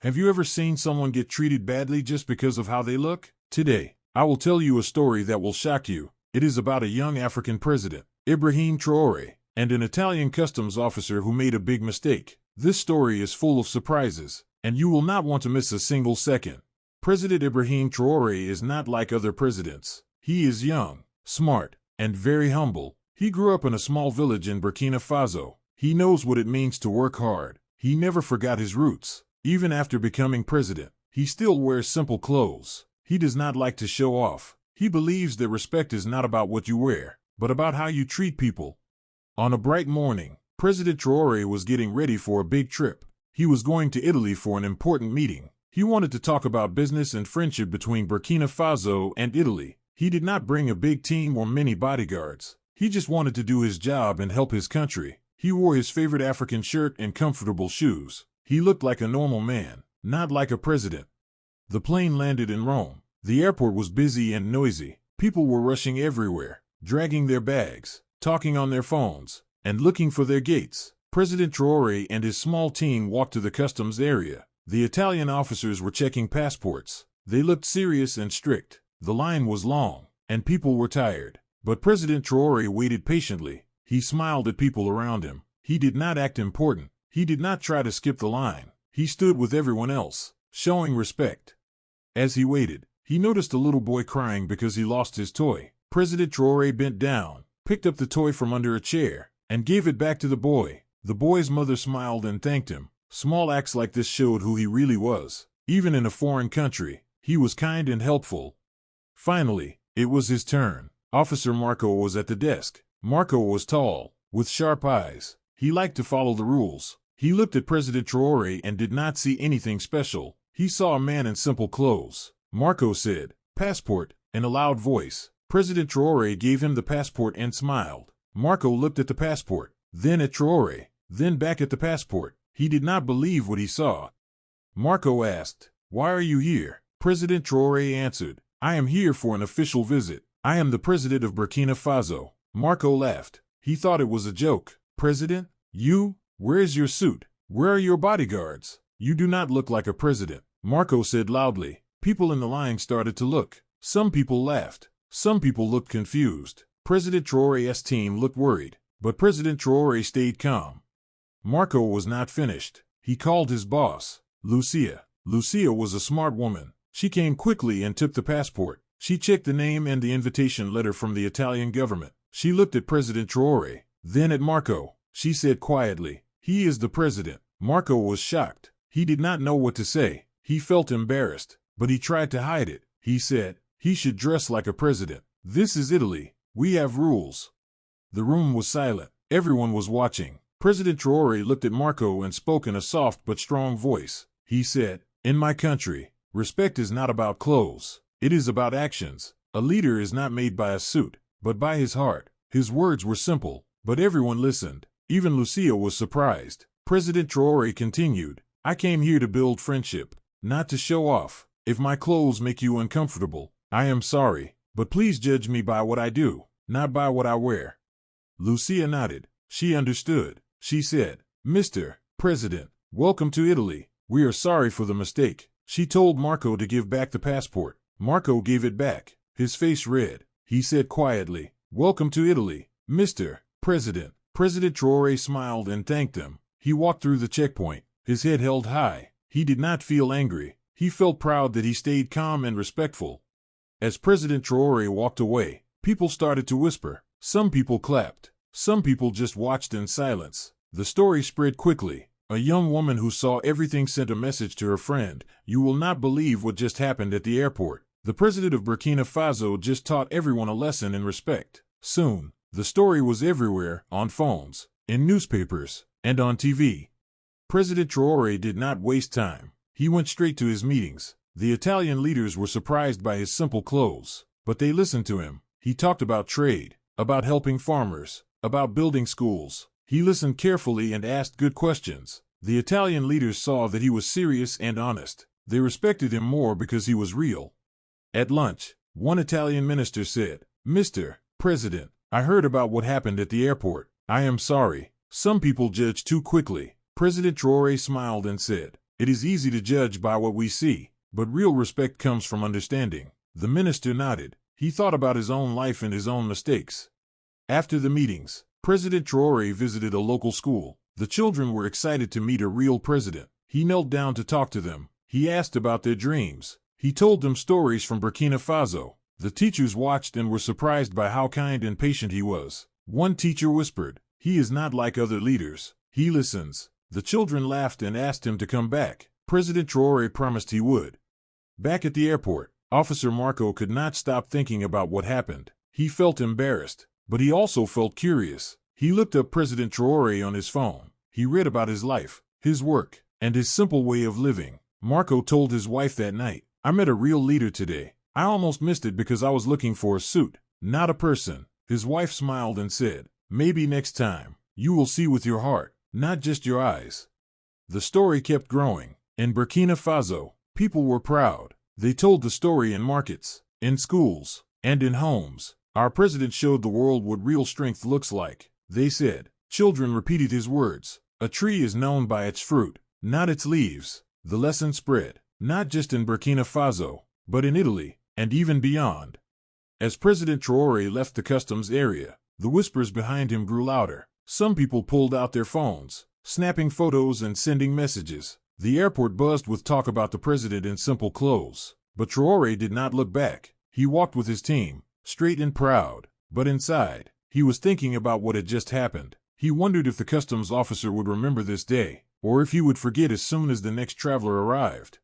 Have you ever seen someone get treated badly just because of how they look? Today, I will tell you a story that will shock you. It is about a young African president, Ibrahim Traoré, and an Italian customs officer who made a big mistake. This story is full of surprises, and you will not want to miss a single second. President Ibrahim Traoré is not like other presidents. He is young, smart, and very humble. He grew up in a small village in Burkina Faso. He knows what it means to work hard. He never forgot his roots. Even after becoming president, he still wears simple clothes. He does not like to show off. He believes that respect is not about what you wear, but about how you treat people. On a bright morning, President Traoré was getting ready for a big trip. He was going to Italy for an important meeting. He wanted to talk about business and friendship between Burkina Faso and Italy. He did not bring a big team or many bodyguards. He just wanted to do his job and help his country. He wore his favorite African shirt and comfortable shoes. He looked like a normal man, not like a president. The plane landed in Rome. The airport was busy and noisy. People were rushing everywhere, dragging their bags, talking on their phones, and looking for their gates. President Traoré and his small team walked to the customs area. The Italian officers were checking passports. They looked serious and strict. The line was long, and people were tired. But President Traoré waited patiently. He smiled at people around him. He did not act important. He did not try to skip the line. He stood with everyone else, showing respect. As he waited, he noticed a little boy crying because he lost his toy. President Traoré bent down, picked up the toy from under a chair, and gave it back to the boy. The boy's mother smiled and thanked him. Small acts like this showed who he really was. Even in a foreign country, he was kind and helpful. Finally, it was his turn. Officer Marco was at the desk. Marco was tall, with sharp eyes. He liked to follow the rules. He looked at President Traoré and did not see anything special. He saw a man in simple clothes. Marco said, "Passport," in a loud voice. President Traoré gave him the passport and smiled. Marco looked at the passport, then at Traoré, then back at the passport. He did not believe what he saw. Marco asked, "Why are you here?" President Traoré answered, "I am here for an official visit. I am the president of Burkina Faso." Marco laughed. He thought it was a joke. "President? You? Where is your suit? Where are your bodyguards? You do not look like a president," Marco said loudly. People in the line started to look. Some people laughed. Some people looked confused. President Traoré's team looked worried, but President Traoré stayed calm. Marco was not finished. He called his boss, Lucia. Lucia was a smart woman. She came quickly and took the passport. She checked the name and the invitation letter from the Italian government. She looked at President Traoré, then at Marco. She said quietly, "He is the president." Marco was shocked. He did not know what to say. He felt embarrassed, but he tried to hide it. He said, "He should dress like a president. This is Italy. We have rules." The room was silent. Everyone was watching. President Traoré looked at Marco and spoke in a soft but strong voice. He said, "In my country, respect is not about clothes. It is about actions. A leader is not made by a suit, but by his heart." His words were simple, but everyone listened. Even Lucia was surprised. President Traoré continued, "I came here to build friendship, not to show off. If my clothes make you uncomfortable, I am sorry, but please judge me by what I do, not by what I wear." Lucia nodded. She understood. She said, "Mr. President, welcome to Italy. We are sorry for the mistake." She told Marco to give back the passport. Marco gave it back. His face red. He said quietly, "Welcome to Italy, Mr. President." President Traoré smiled and thanked them. He walked through the checkpoint, his head held high. He did not feel angry. He felt proud that he stayed calm and respectful. As President Traoré walked away, people started to whisper. Some people clapped. Some people just watched in silence. The story spread quickly. A young woman who saw everything sent a message to her friend, "You will not believe what just happened at the airport. The president of Burkina Faso just taught everyone a lesson in respect." Soon, the story was everywhere, on phones, in newspapers, and on TV. President Traoré did not waste time. He went straight to his meetings. The Italian leaders were surprised by his simple clothes, but they listened to him. He talked about trade, about helping farmers, about building schools. He listened carefully and asked good questions. The Italian leaders saw that he was serious and honest. They respected him more because he was real. At lunch, one Italian minister said, "Mr. President, I heard about what happened at the airport. I am sorry. Some people judge too quickly." President Traoré smiled and said, It is easy to judge by what we see, but real respect comes from understanding. The minister nodded. He thought about his own life and his own mistakes. After the meetings, President Traoré visited a local school. The children were excited to meet a real president. He knelt down to talk to them. He asked about their dreams. He told them stories from Burkina Faso. The teachers watched and were surprised by how kind and patient he was. One teacher whispered, "He is not like other leaders. He listens." The children laughed and asked him to come back. President Traoré promised he would. Back at the airport, Officer Marco could not stop thinking about what happened. He felt embarrassed, but he also felt curious. He looked up President Traoré on his phone. He read about his life, his work, and his simple way of living. Marco told his wife that night, "I met a real leader today. I almost missed it because I was looking for a suit, not a person." His wife smiled and said, "Maybe next time. You will see with your heart, not just your eyes." The story kept growing. In Burkina Faso, people were proud. They told the story in markets, in schools, and in homes. "Our president showed the world what real strength looks like," they said. Children repeated his words. "A tree is known by its fruit, not its leaves." The lesson spread, not just in Burkina Faso, but in Italy, and even beyond. As President Traoré left the customs area, the whispers behind him grew louder. Some people pulled out their phones, snapping photos and sending messages. The airport buzzed with talk about the president in simple clothes. But Traoré did not look back. He walked with his team, straight and proud. But inside, he was thinking about what had just happened. He wondered if the customs officer would remember this day, or if he would forget as soon as the next traveler arrived.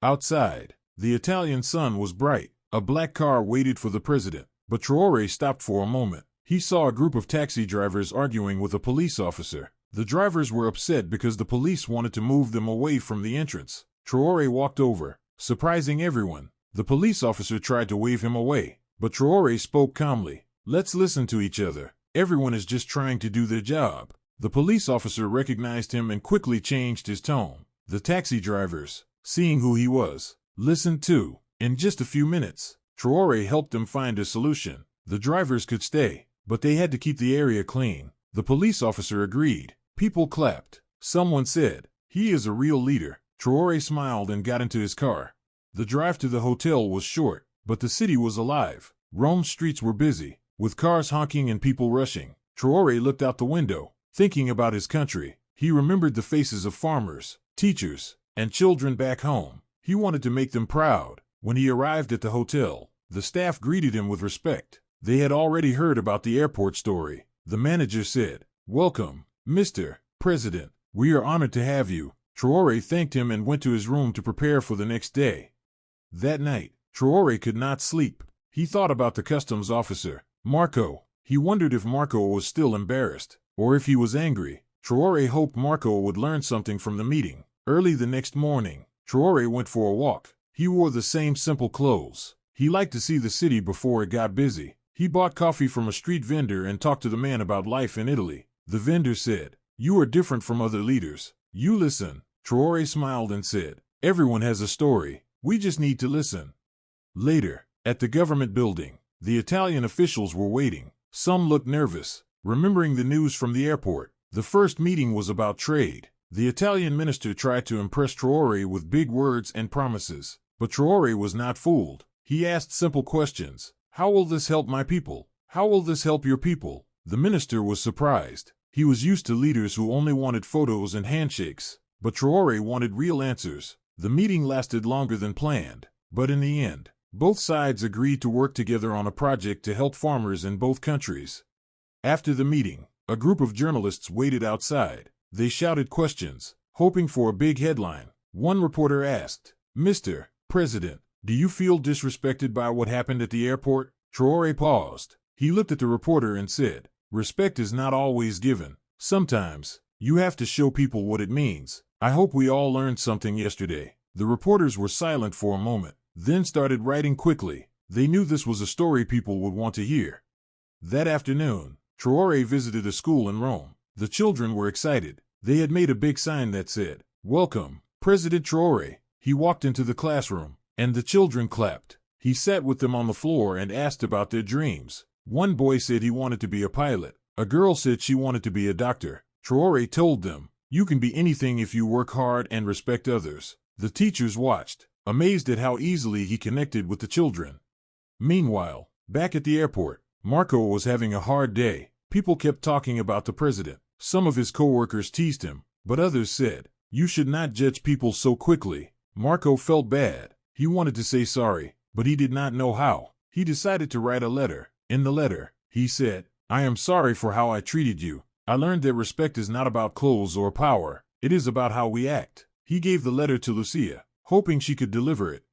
Outside, the Italian sun was bright. A black car waited for the president, but Traoré stopped for a moment. He saw a group of taxi drivers arguing with a police officer. The drivers were upset because the police wanted to move them away from the entrance. Traoré walked over, surprising everyone. The police officer tried to wave him away, but Traoré spoke calmly. "Let's listen to each other. Everyone is just trying to do their job." The police officer recognized him and quickly changed his tone. The taxi drivers, seeing who he was, listened too. In just a few minutes, Traoré helped them find a solution. The drivers could stay, but they had to keep the area clean. The police officer agreed. People clapped. Someone said, "He is a real leader." Traoré smiled and got into his car. The drive to the hotel was short, but the city was alive. Rome's streets were busy, with cars honking and people rushing. Traoré looked out the window, thinking about his country. He remembered the faces of farmers, teachers, and children back home. He wanted to make them proud. When he arrived at the hotel, the staff greeted him with respect. They had already heard about the airport story. The manager said, "Welcome, Mr. President. We are honored to have you." Traoré thanked him and went to his room to prepare for the next day. That night, Traoré could not sleep. He thought about the customs officer, Marco. He wondered if Marco was still embarrassed, or if he was angry. Traoré hoped Marco would learn something from the meeting. Early the next morning, Traoré went for a walk. He wore the same simple clothes. He liked to see the city before it got busy. He bought coffee from a street vendor and talked to the man about life in Italy. The vendor said, "You are different from other leaders. You listen." Traoré smiled and said, "Everyone has a story. We just need to listen." Later, at the government building, the Italian officials were waiting. Some looked nervous, remembering the news from the airport. The first meeting was about trade. The Italian minister tried to impress Traoré with big words and promises. But Traoré was not fooled. He asked simple questions. "How will this help my people? How will this help your people?" The minister was surprised. He was used to leaders who only wanted photos and handshakes. But Traoré wanted real answers. The meeting lasted longer than planned. But in the end, both sides agreed to work together on a project to help farmers in both countries. After the meeting, a group of journalists waited outside. They shouted questions, hoping for a big headline. One reporter asked, "Mr. President, do you feel disrespected by what happened at the airport?" Traoré paused. He looked at the reporter and said, "Respect is not always given. Sometimes, you have to show people what it means. I hope we all learned something yesterday." The reporters were silent for a moment, then started writing quickly. They knew this was a story people would want to hear. That afternoon, Traoré visited a school in Rome. The children were excited. They had made a big sign that said, "Welcome, President Traoré." He walked into the classroom, and the children clapped. He sat with them on the floor and asked about their dreams. One boy said he wanted to be a pilot. A girl said she wanted to be a doctor. Traoré told them, You can be anything if you work hard and respect others. The teachers watched, amazed at how easily he connected with the children. Meanwhile, back at the airport, Marco was having a hard day. People kept talking about the president. Some of his coworkers teased him, but others said, "You should not judge people so quickly." Marco felt bad. He wanted to say sorry, but he did not know how. He decided to write a letter. In the letter, he said, "I am sorry for how I treated you. I learned that respect is not about clothes or power. It is about how we act." He gave the letter to Lucia, hoping she could deliver it.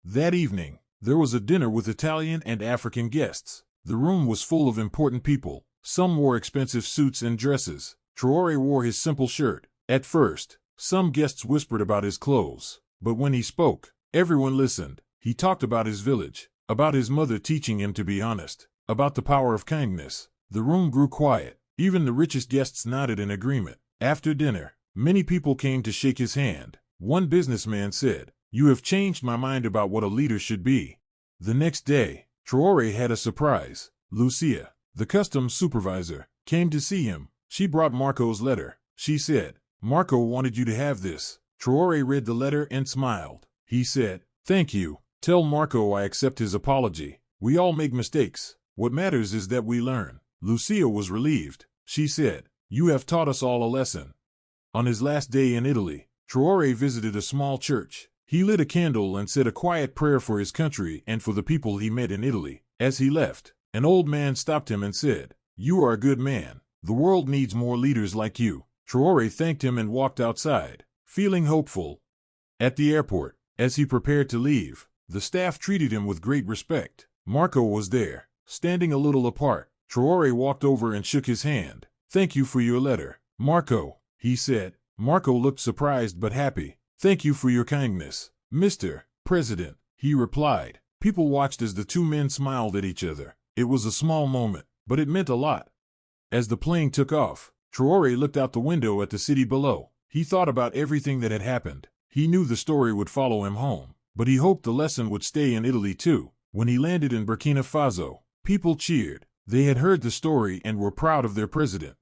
That evening, there was a dinner with Italian and African guests. The room was full of important people. Some wore expensive suits and dresses. Traoré wore his simple shirt. At first, some guests whispered about his clothes, but when he spoke, everyone listened. He talked about his village, about his mother teaching him to be honest, about the power of kindness. The room grew quiet. Even the richest guests nodded in agreement. After dinner, many people came to shake his hand. One businessman said, "You have changed my mind about what a leader should be." The next day, Traoré had a surprise. Lucia, the customs supervisor, came to see him. She brought Marco's letter. She said, "Marco wanted you to have this." Traoré read the letter and smiled. He said, "Thank you. Tell Marco I accept his apology. We all make mistakes. What matters is that we learn." Lucia was relieved. She said, "You have taught us all a lesson." On his last day in Italy, Traoré visited a small church. He lit a candle and said a quiet prayer for his country and for the people he met in Italy. As he left, an old man stopped him and said, "You are a good man. The world needs more leaders like you." Traoré thanked him and walked outside, feeling hopeful. At the airport, as he prepared to leave, the staff treated him with great respect. Marco was there, standing a little apart. Traoré walked over and shook his hand. "Thank you for your letter, Marco," he said. Marco looked surprised but happy. "Thank you for your kindness, Mr. President," he replied. People watched as the two men smiled at each other. It was a small moment, but it meant a lot. As the plane took off, Traoré looked out the window at the city below. He thought about everything that had happened. He knew the story would follow him home, but he hoped the lesson would stay in Italy too. When he landed in Burkina Faso, people cheered. They had heard the story and were proud of their president.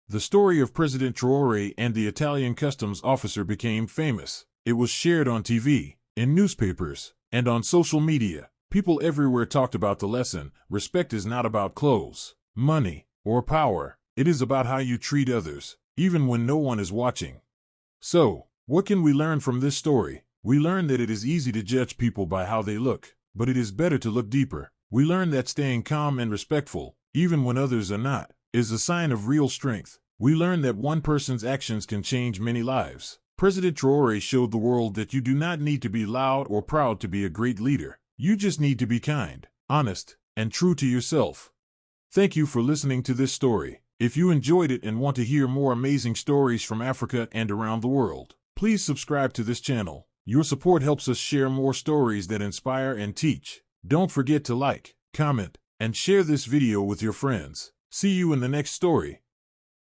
The story of President Traoré and the Italian customs officer became famous. It was shared on TV, in newspapers, and on social media. People everywhere talked about the lesson. Respect is not about clothes, money, or power. It is about how you treat others, even when no one is watching. So, what can we learn from this story? We learn that it is easy to judge people by how they look, but it is better to look deeper. We learn that staying calm and respectful, even when others are not, is a sign of real strength. We learn that one person's actions can change many lives. President Traoré showed the world that you do not need to be loud or proud to be a great leader. You just need to be kind, honest, and true to yourself. Thank you for listening to this story. If you enjoyed it and want to hear more amazing stories from Africa and around the world, please subscribe to this channel. Your support helps us share more stories that inspire and teach. Don't forget to like, comment, and share this video with your friends. See you in the next story.